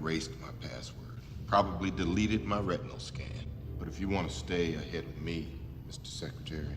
erased my password. Probably deleted my retinal scan. But if you want to stay ahead of me, Mr. Secretary,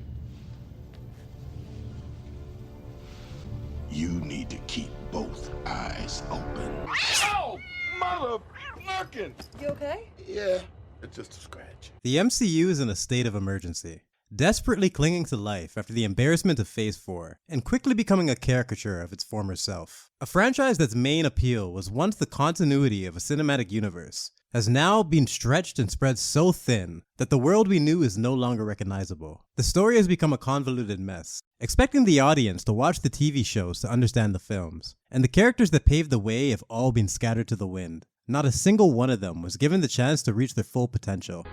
you need to keep both eyes open. Oh, motherfucking! You okay? Yeah, it's just a scratch. The MCU is in a state of emergency, desperately clinging to life after the embarrassment of Phase 4, and quickly becoming a caricature of its former self. A franchise that's main appeal was once the continuity of a cinematic universe, has now been stretched and spread so thin that the world we knew is no longer recognizable. The story has become a convoluted mess, expecting the audience to watch the TV shows to understand the films, and the characters that paved the way have all been scattered to the wind. Not a single one of them was given the chance to reach their full potential.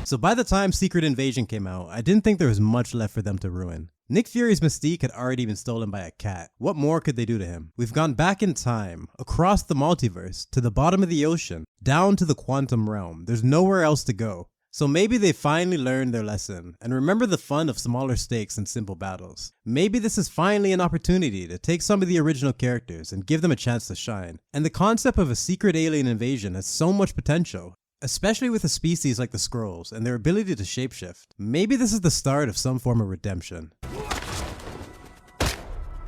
So by the time Secret Invasion came out, I didn't think there was much left for them to ruin. Nick Fury's mystique had already been stolen by a cat. What more could they do to him? We've gone back in time, across the multiverse, to the bottom of the ocean, down to the quantum realm. There's nowhere else to go. So maybe they finally learned their lesson and remember the fun of smaller stakes and simple battles. Maybe this is finally an opportunity to take some of the original characters and give them a chance to shine. And the concept of a secret alien invasion has so much potential, especially with a species like the Skrulls and their ability to shapeshift. Maybe this is the start of some form of redemption.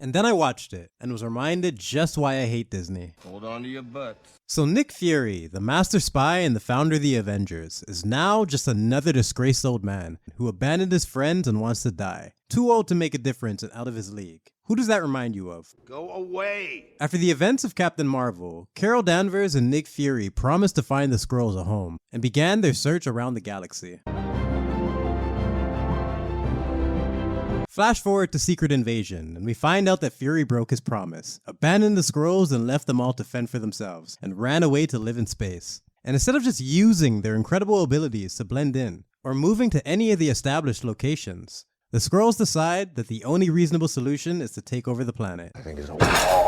And then I watched it and was reminded just why I hate Disney. Hold on to your butts. So Nick Fury, the master spy and the founder of the Avengers, is now just another disgraced old man who abandoned his friends and wants to die. Too old to make a difference and out of his league. Who does that remind you of? Go away! After the events of Captain Marvel, Carol Danvers and Nick Fury promised to find the Skrulls a home and began their search around the galaxy. Flash forward to Secret Invasion, and we find out that Fury broke his promise, abandoned the Skrulls and left them all to fend for themselves, and ran away to live in space. And instead of just using their incredible abilities to blend in, or moving to any of the established locations, the Skrulls decide that the only reasonable solution is to take over the planet. I think it's a wall.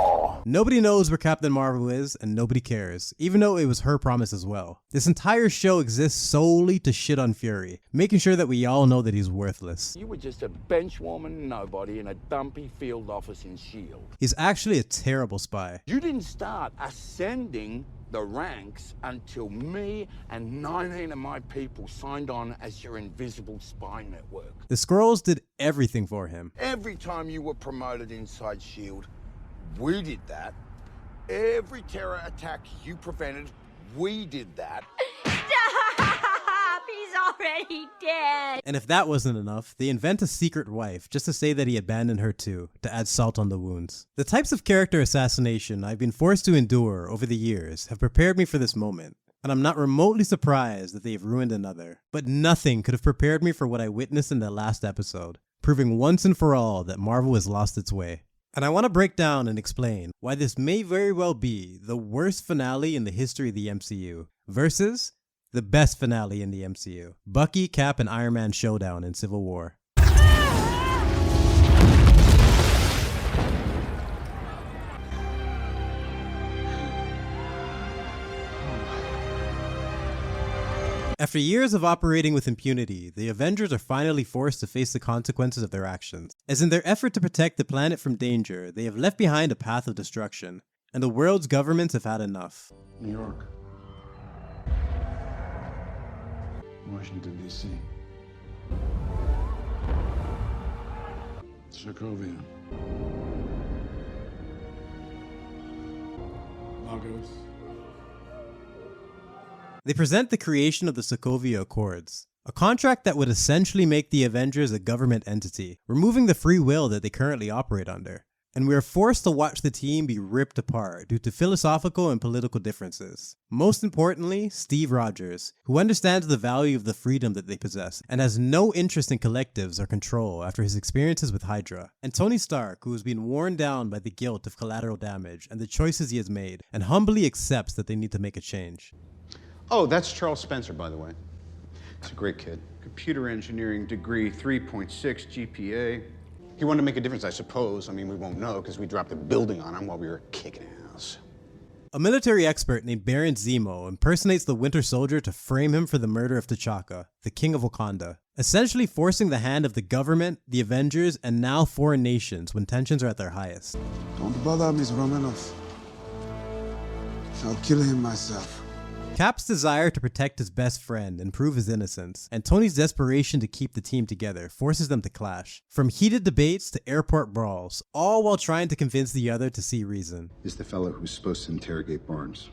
Nobody knows where Captain Marvel is, and nobody cares, even though it was her promise as well. This entire show exists solely to shit on Fury, making sure that we all know that he's worthless. You were just a benchwarming nobody in a dumpy field office in S.H.I.E.L.D. He's actually a terrible spy. You didn't start ascending the ranks until me and 19 of my people signed on as your invisible spy network. The Skrulls did everything for him. Every time you were promoted inside S.H.I.E.L.D., we did that. Every terror attack you prevented, we did that. Stop! He's already dead! And if that wasn't enough, they invent a secret wife just to say that he abandoned her too, to add salt on the wounds. The types of character assassination I've been forced to endure over the years have prepared me for this moment, and I'm not remotely surprised that they have ruined another. But nothing could have prepared me for what I witnessed in the last episode, proving once and for all that Marvel has lost its way. And I want to break down and explain why this may very well be the worst finale in the history of the MCU versus the best finale in the MCU. Bucky, Cap, and Iron Man showdown in Civil War. After years of operating with impunity, the Avengers are finally forced to face the consequences of their actions. As in their effort to protect the planet from danger, they have left behind a path of destruction, and the world's governments have had enough. New York. Washington, D.C. Sokovia. Lagos. They present the creation of the Sokovia Accords, a contract that would essentially make the Avengers a government entity, removing the free will that they currently operate under. And we are forced to watch the team be ripped apart due to philosophical and political differences. Most importantly, Steve Rogers, who understands the value of the freedom that they possess and has no interest in collectives or control after his experiences with Hydra. And Tony Stark, who has been worn down by the guilt of collateral damage and the choices he has made, and humbly accepts that they need to make a change. Oh, that's Charles Spencer, by the way. He's a great kid. Computer engineering degree, 3.6 GPA. He wanted to make a difference, I suppose. I mean, we won't know because we dropped the building on him while we were kicking ass. A military expert named Baron Zemo impersonates the Winter Soldier to frame him for the murder of T'Chaka, the king of Wakanda, essentially forcing the hand of the government, the Avengers, and now foreign nations when tensions are at their highest. Don't bother, Miss Romanoff. I'll kill him myself. Cap's desire to protect his best friend and prove his innocence, and Tony's desperation to keep the team together forces them to clash. From heated debates to airport brawls, all while trying to convince the other to see reason. Is the fellow who's supposed to interrogate Barnes.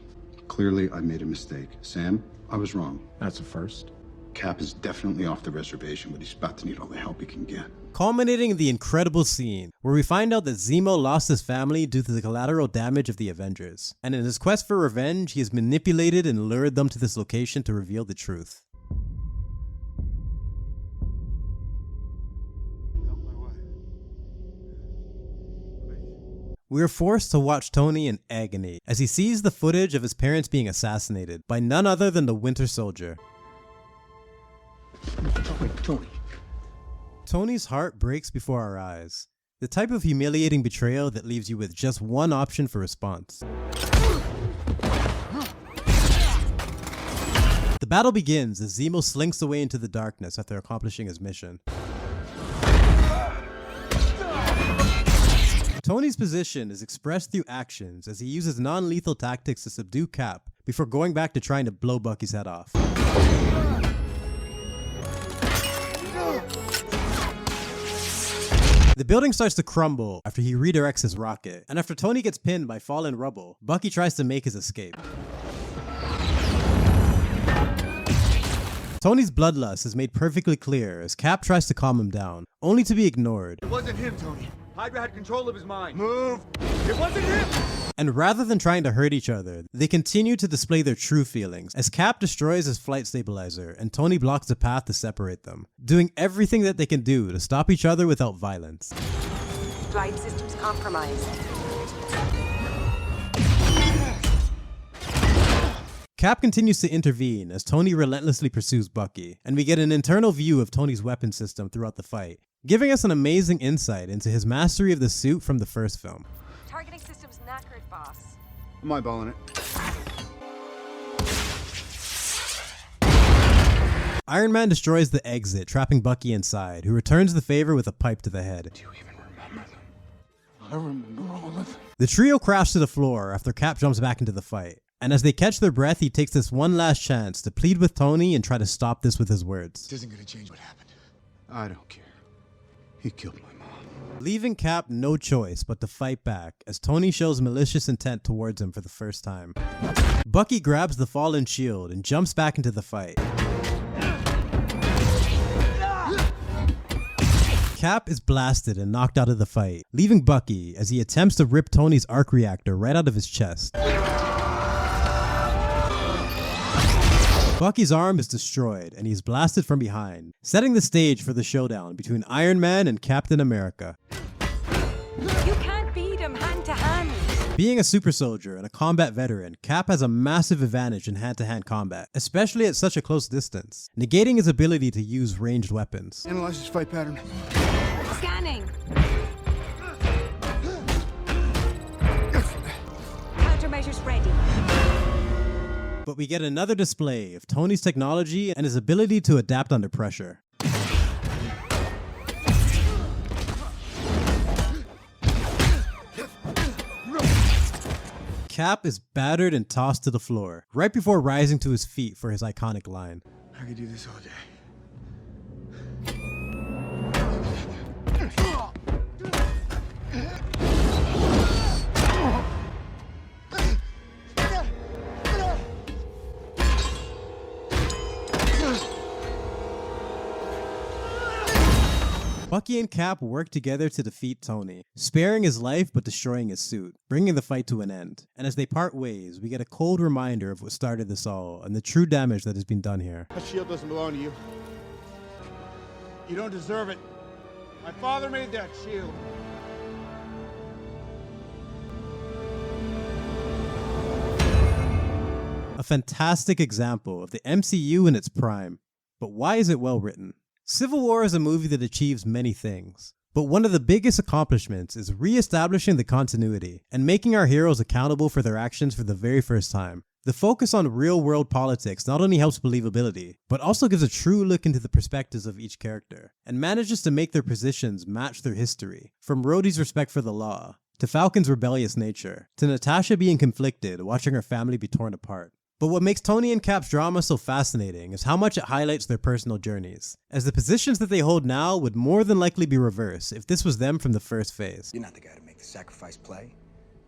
Clearly, I made a mistake. Sam, I was wrong. That's a first. Cap is definitely off the reservation, but he's about to need all the help he can get. Culminating in the incredible scene where we find out that Zemo lost his family due to the collateral damage of the Avengers, and in his quest for revenge, he has manipulated and lured them to this location to reveal the truth. We are forced to watch Tony in agony as he sees the footage of his parents being assassinated by none other than the Winter Soldier. Tony. Tony's heart breaks before our eyes. The type of humiliating betrayal that leaves you with just one option for response. The battle begins as Zemo slinks away into the darkness after accomplishing his mission. Tony's position is expressed through actions as he uses non-lethal tactics to subdue Cap before going back to trying to blow Bucky's head off. The building starts to crumble after he redirects his rocket, and after Tony gets pinned by fallen rubble, Bucky tries to make his escape. Tony's bloodlust is made perfectly clear as Cap tries to calm him down, only to be ignored. It wasn't him, Tony. Hydra had control of his mind. Move! It wasn't him! And rather than trying to hurt each other, they continue to display their true feelings as Cap destroys his flight stabilizer and Tony blocks the path to separate them, doing everything that they can do to stop each other without violence. Flight systems compromised. Cap continues to intervene as Tony relentlessly pursues Bucky, and we get an internal view of Tony's weapon system throughout the fight, giving us an amazing insight into his mastery of the suit from the first film. Targeting systems knackered, boss. Am I balling it? Iron Man destroys the exit, trapping Bucky inside, who returns the favor with a pipe to the head. Do you even remember them? I remember all of them. The trio crash to the floor after Cap jumps back into the fight, and as they catch their breath, he takes this one last chance to plead with Tony and try to stop this with his words. This isn't gonna change what happened. I don't care. He killed my mom. Leaving Cap no choice but to fight back as Tony shows malicious intent towards him for the first time. Bucky grabs the fallen shield and jumps back into the fight. Cap is blasted and knocked out of the fight, leaving Bucky as he attempts to rip Tony's arc reactor right out of his chest. Bucky's arm is destroyed and he's blasted from behind, setting the stage for the showdown between Iron Man and Captain America. You can't beat him hand to hand. Being a super soldier and a combat veteran, Cap has a massive advantage in hand-to-hand combat, especially at such a close distance, negating his ability to use ranged weapons. Analyze his fight pattern. Scanning. Countermeasures ready. But we get another display of Tony's technology and his ability to adapt under pressure. Cap is battered and tossed to the floor, right before rising to his feet for his iconic line. I could do this all day. Bucky and Cap work together to defeat Tony, sparing his life but destroying his suit, bringing the fight to an end. And as they part ways, we get a cold reminder of what started this all and the true damage that has been done here. That shield doesn't belong to you. You don't deserve it. My father made that shield. A fantastic example of the MCU in its prime. But why is it well written? Civil War is a movie that achieves many things, but one of the biggest accomplishments is re-establishing the continuity and making our heroes accountable for their actions for the very first time. The focus on real-world politics not only helps believability, but also gives a true look into the perspectives of each character, and manages to make their positions match their history, from Rhodey's respect for the law, to Falcon's rebellious nature, to Natasha being conflicted, watching her family be torn apart. But what makes Tony and Cap's drama so fascinating is how much it highlights their personal journeys, as the positions that they hold now would more than likely be reversed if this was them from the first phase. You're not the guy to make the sacrifice play,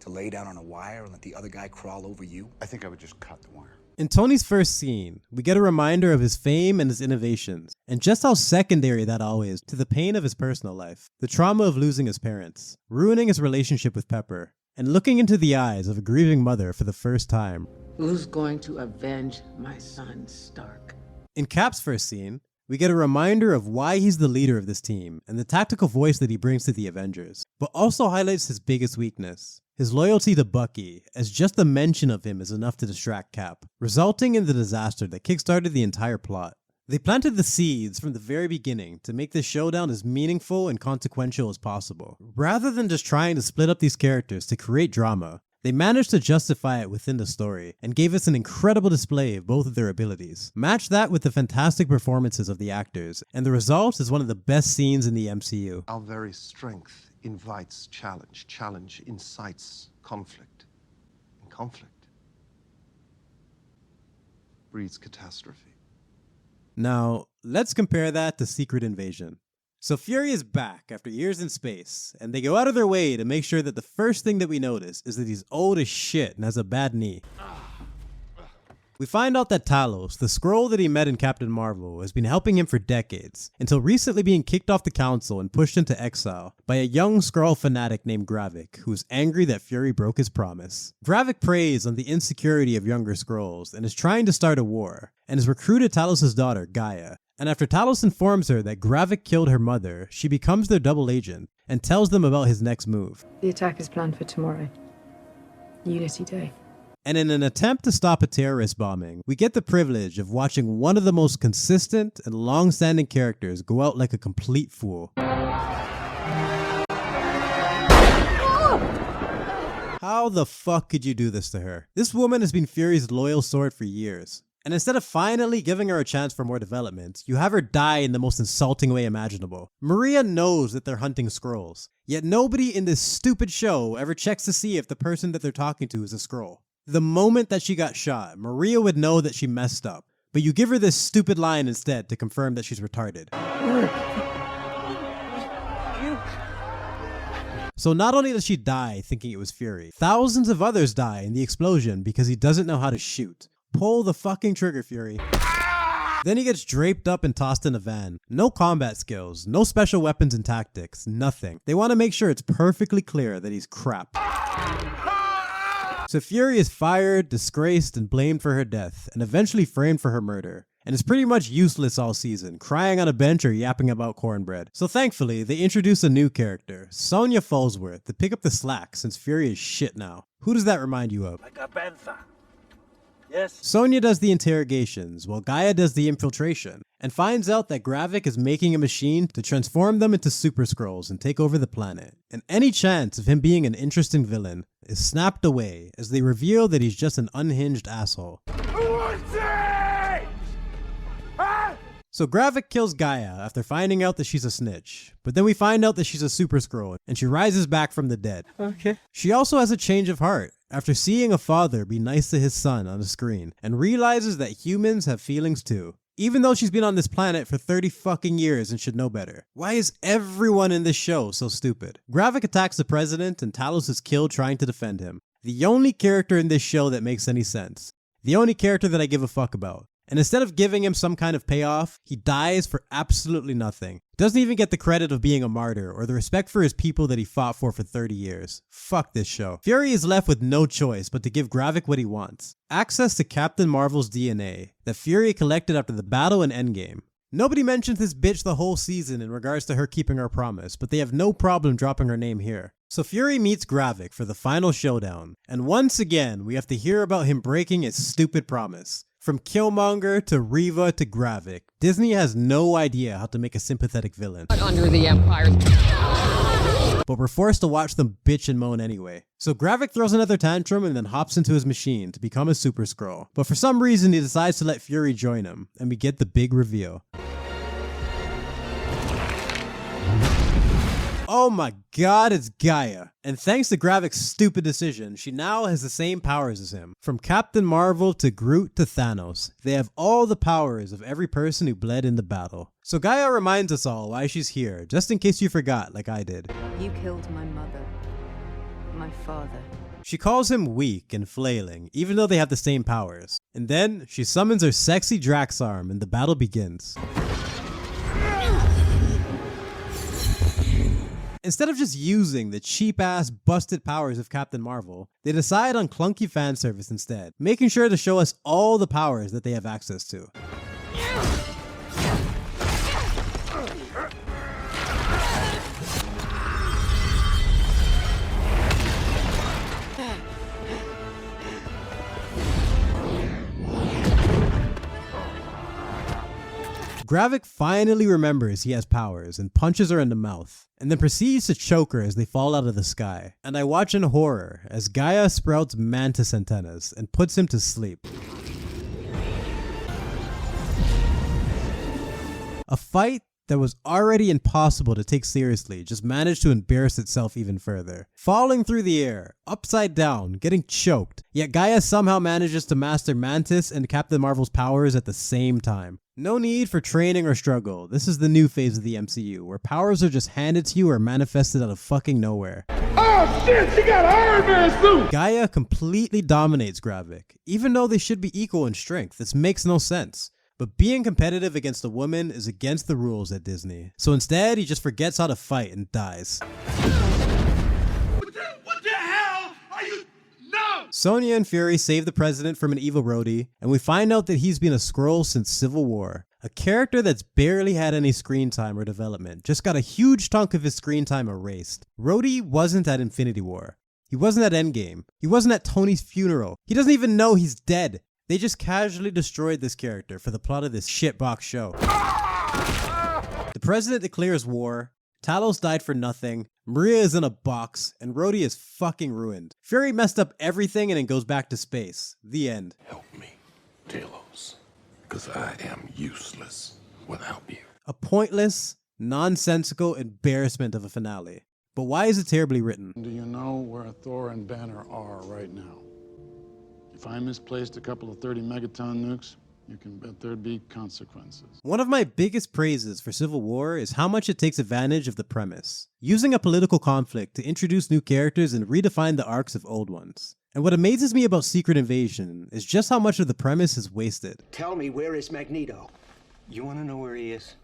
to lay down on a wire and let the other guy crawl over you. I think I would just cut the wire. In Tony's first scene, we get a reminder of his fame and his innovations, and just how secondary that all is to the pain of his personal life, the trauma of losing his parents, ruining his relationship with Pepper, and looking into the eyes of a grieving mother for the first time. Who's going to avenge my son, Stark? In Cap's first scene, we get a reminder of why he's the leader of this team and the tactical voice that he brings to the Avengers, but also highlights his biggest weakness, his loyalty to Bucky, as just the mention of him is enough to distract Cap, resulting in the disaster that kickstarted the entire plot. They planted the seeds from the very beginning to make this showdown as meaningful and consequential as possible. Rather than just trying to split up these characters to create drama, they managed to justify it within the story and gave us an incredible display of both of their abilities. Match that with the fantastic performances of the actors, and the result is one of the best scenes in the MCU. Our very strength invites challenge. Challenge incites conflict. And conflict breeds catastrophe. Now, let's compare that to Secret Invasion. So Fury is back after years in space, and they go out of their way to make sure that the first thing that we notice is that he's old as shit and has a bad knee. We find out that Talos, the Skrull that he met in Captain Marvel, has been helping him for decades, until recently being kicked off the council and pushed into exile by a young Skrull fanatic named Gravik, who is angry that Fury broke his promise. Gravik preys on the insecurity of younger Skrulls and is trying to start a war, and has recruited Talos' daughter, Gaia. And after Talos informs her that Gravik killed her mother, she becomes their double agent and tells them about his next move. The attack is planned for tomorrow. Unity Day. And in an attempt to stop a terrorist bombing, we get the privilege of watching one of the most consistent and long-standing characters go out like a complete fool. How the fuck could you do this to her? This woman has been Fury's loyal sword for years. And instead of finally giving her a chance for more development, you have her die in the most insulting way imaginable. Maria knows that they're hunting Skrulls, yet nobody in this stupid show ever checks to see if the person that they're talking to is a Skrull. The moment that she got shot, Maria would know that she messed up, but you give her this stupid line instead to confirm that she's retarded. So not only does she die thinking it was Fury, thousands of others die in the explosion because he doesn't know how to shoot. Pull the fucking trigger, Fury. Then he gets draped up and tossed in a van. No combat skills, no special weapons and tactics, nothing. They want to make sure it's perfectly clear that he's crap. So Fury is fired, disgraced, and blamed for her death, and eventually framed for her murder. And is pretty much useless all season, crying on a bench or yapping about cornbread. So thankfully, they introduce a new character, Sonya Falsworth, to pick up the slack since Fury is shit now. Who does that remind you of? Like a panther. Yes. Sonya does the interrogations, while Gaia does the infiltration, and finds out that Gravik is making a machine to transform them into Super Skrulls and take over the planet. And any chance of him being an interesting villain is snapped away as they reveal that he's just an unhinged asshole. So Gravik kills Gaia after finding out that she's a snitch, but then we find out that she's a Super Skrull and she rises back from the dead. Okay. She also has a change of heart after seeing a father be nice to his son on a screen and realizes that humans have feelings too. Even though she's been on this planet for 30 fucking years and should know better. Why is everyone in this show so stupid? Gravik attacks the president and Talos is killed trying to defend him. The only character in this show that makes any sense. The only character that I give a fuck about. And instead of giving him some kind of payoff, he dies for absolutely nothing. Doesn't even get the credit of being a martyr or the respect for his people that he fought for 30 years. Fuck this show. Fury is left with no choice but to give Gravik what he wants. Access to Captain Marvel's DNA that Fury collected after the battle in Endgame. Nobody mentions this bitch the whole season in regards to her keeping her promise, but they have no problem dropping her name here. So Fury meets Gravik for the final showdown, and once again we have to hear about him breaking his stupid promise. From Killmonger to Reva to Gravik, Disney has no idea how to make a sympathetic villain. Under the Empire. But we're forced to watch them bitch and moan anyway. So Gravik throws another tantrum and then hops into his machine to become a Super Skrull. But for some reason he decides to let Fury join him, and we get the big reveal. Oh my god, it's Gaia. And thanks to Gravik's stupid decision, she now has the same powers as him. From Captain Marvel to Groot to Thanos, they have all the powers of every person who bled in the battle. So Gaia reminds us all why she's here, just in case you forgot like I did. You killed my mother, my father. She calls him weak and flailing, even though they have the same powers. And then, she summons her sexy Drax arm and the battle begins. Instead of just using the cheap-ass, busted powers of Captain Marvel, they decide on clunky fan service instead, making sure to show us all the powers that they have access to. Gravik finally remembers he has powers and punches her in the mouth, and then proceeds to choke her as they fall out of the sky. And I watch in horror as Gaia sprouts mantis antennas and puts him to sleep. A fight that was already impossible to take seriously just managed to embarrass itself even further. Falling through the air, upside down, getting choked, yet Gaia somehow manages to master Mantis and Captain Marvel's powers at the same time. No need for training or struggle. This is the new phase of the MCU, where powers are just handed to you or manifested out of fucking nowhere. Oh shit, she got an Iron Man suit! Gaia completely dominates Gravik. Even though they should be equal in strength, this makes no sense. But being competitive against a woman is against the rules at Disney. So instead, he just forgets how to fight and dies. What the hell are you? No! Sonya and Fury save the president from an evil Rhodey, and we find out that he's been a Skrull since Civil War. A character that's barely had any screen time or development, just got a huge chunk of his screen time erased. Rhodey wasn't at Infinity War. He wasn't at Endgame. He wasn't at Tony's funeral. He doesn't even know he's dead. They just casually destroyed this character for the plot of this shitbox show. The president declares war, Talos died for nothing, Maria is in a box, and Rhodey is fucking ruined. Fury messed up everything and then goes back to space. The end. Help me, Talos, because I am useless without you. A pointless, nonsensical embarrassment of a finale. But why is it terribly written? Do you know where Thor and Banner are right now? If I misplaced a couple of 30 megaton nukes, you can bet there'd be consequences. One of my biggest praises for Civil War is how much it takes advantage of the premise, using a political conflict to introduce new characters and redefine the arcs of old ones. And what amazes me about Secret Invasion is just how much of the premise is wasted. Tell me, where is Magneto? You want to know where he is?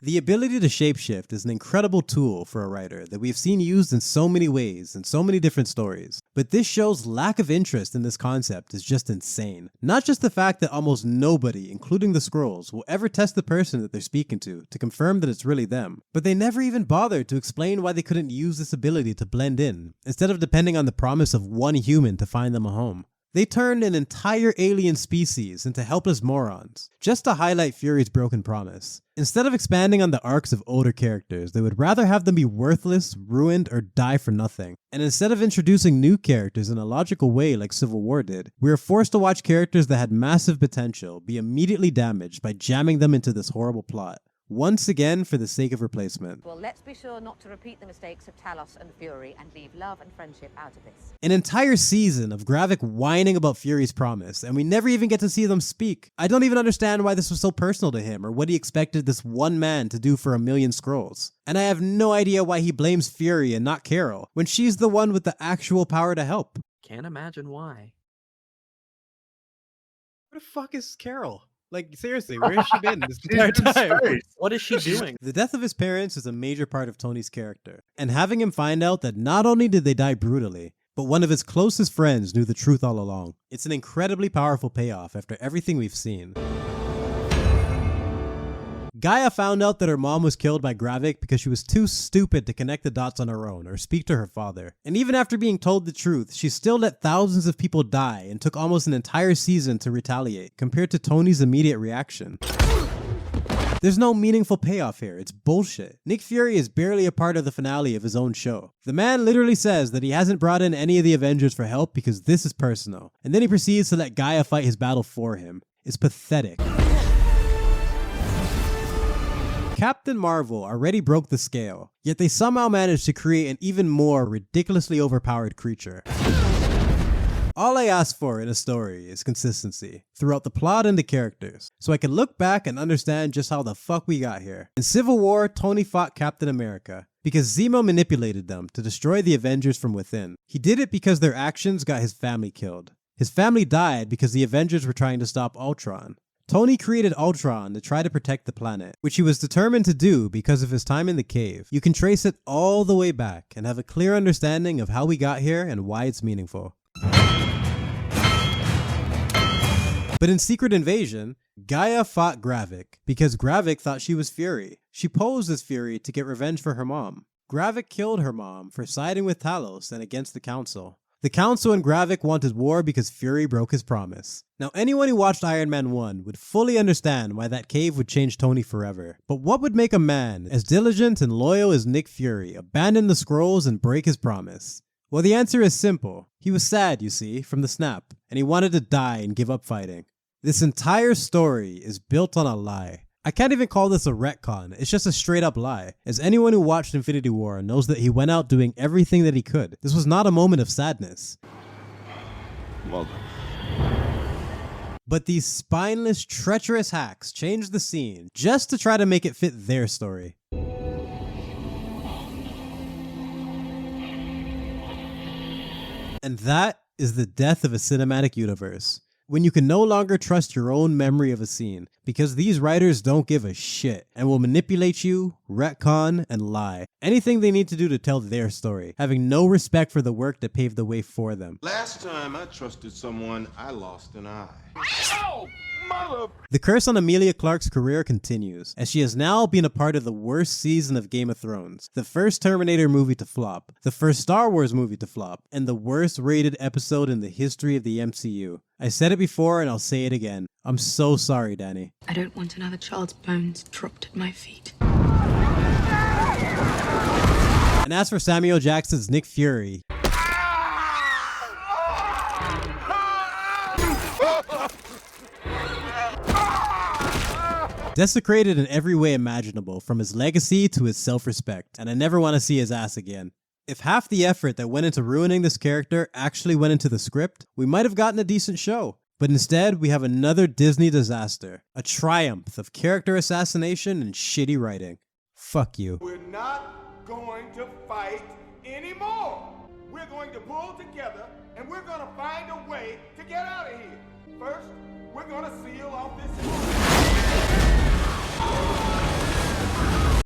The ability to shapeshift is an incredible tool for a writer that we've seen used in so many ways in so many different stories. But this show's lack of interest in this concept is just insane. Not just the fact that almost nobody, including the Skrulls, will ever test the person that they're speaking to confirm that it's really them, but they never even bothered to explain why they couldn't use this ability to blend in, instead of depending on the promise of one human to find them a home. They turned an entire alien species into helpless morons, just to highlight Fury's broken promise. Instead of expanding on the arcs of older characters, they would rather have them be worthless, ruined, or die for nothing. And instead of introducing new characters in a logical way like Civil War did, we were forced to watch characters that had massive potential be immediately damaged by jamming them into this horrible plot. Once again for the sake of replacement. Well, let's be sure not to repeat the mistakes of Talos and Fury and leave love and friendship out of this. An entire season of Gravik whining about Fury's promise, and we never even get to see them speak. I don't even understand why this was so personal to him, or what he expected this one man to do for a million Skrulls. And I have no idea why he blames Fury and not Carol, when she's the one with the actual power to help. Can't imagine why. Where the fuck is Carol? Like, seriously, where has she been this entire time? What is she doing? The death of his parents is a major part of Tony's character, and having him find out that not only did they die brutally, but one of his closest friends knew the truth all along. It's an incredibly powerful payoff after everything we've seen. Gaia found out that her mom was killed by Gravik because she was too stupid to connect the dots on her own or speak to her father. And even after being told the truth, she still let thousands of people die and took almost an entire season to retaliate, compared to Tony's immediate reaction. There's no meaningful payoff here, it's bullshit. Nick Fury is barely a part of the finale of his own show. The man literally says that he hasn't brought in any of the Avengers for help because this is personal, and then he proceeds to let Gaia fight his battle for him. It's pathetic. Captain Marvel already broke the scale, yet they somehow managed to create an even more ridiculously overpowered creature. All I ask for in a story is consistency throughout the plot and the characters, so I can look back and understand just how the fuck we got here. In Civil War, Tony fought Captain America because Zemo manipulated them to destroy the Avengers from within. He did it because their actions got his family killed. His family died because the Avengers were trying to stop Ultron. Tony created Ultron to try to protect the planet, which he was determined to do because of his time in the cave. You can trace it all the way back and have a clear understanding of how we got here and why it's meaningful. But in Secret Invasion, Gaia fought Gravik because Gravik thought she was Fury. She posed as Fury to get revenge for her mom. Gravik killed her mom for siding with Talos and against the Council. The Council and Gravik wanted war because Fury broke his promise. Now, anyone who watched Iron Man 1 would fully understand why that cave would change Tony forever. But what would make a man as diligent and loyal as Nick Fury abandon the scrolls and break his promise? Well, the answer is simple. He was sad, you see, from the snap, and he wanted to die and give up fighting. This entire story is built on a lie. I can't even call this a retcon, it's just a straight up lie, as anyone who watched Infinity War knows that he went out doing everything that he could. This was not a moment of sadness. Well done. But these spineless, treacherous hacks changed the scene just to try to make it fit their story. And that is the death of a cinematic universe. When you can no longer trust your own memory of a scene, because these writers don't give a shit and will manipulate you, retcon, and lie. Anything they need to do to tell their story, having no respect for the work that paved the way for them. Last time I trusted someone, I lost an eye. Oh, mother! The curse on Emilia Clarke's career continues, as she has now been a part of the worst season of Game of Thrones, the first Terminator movie to flop, the first Star Wars movie to flop, and the worst rated episode in the history of the MCU. I said it before and I'll say it again. I'm so sorry, Danny. I don't want another child's bones dropped at my feet. And as for Samuel Jackson's Nick Fury, desecrated in every way imaginable, from his legacy to his self-respect, and I never want to see his ass again. If half the effort that went into ruining this character actually went into the script, we might have gotten a decent show. But instead, we have another Disney disaster, a triumph of character assassination and shitty writing. Fuck you. We're not going to fight anymore. We're going to pull together and we're going to find a way to get out of here. First, we're going to seal off this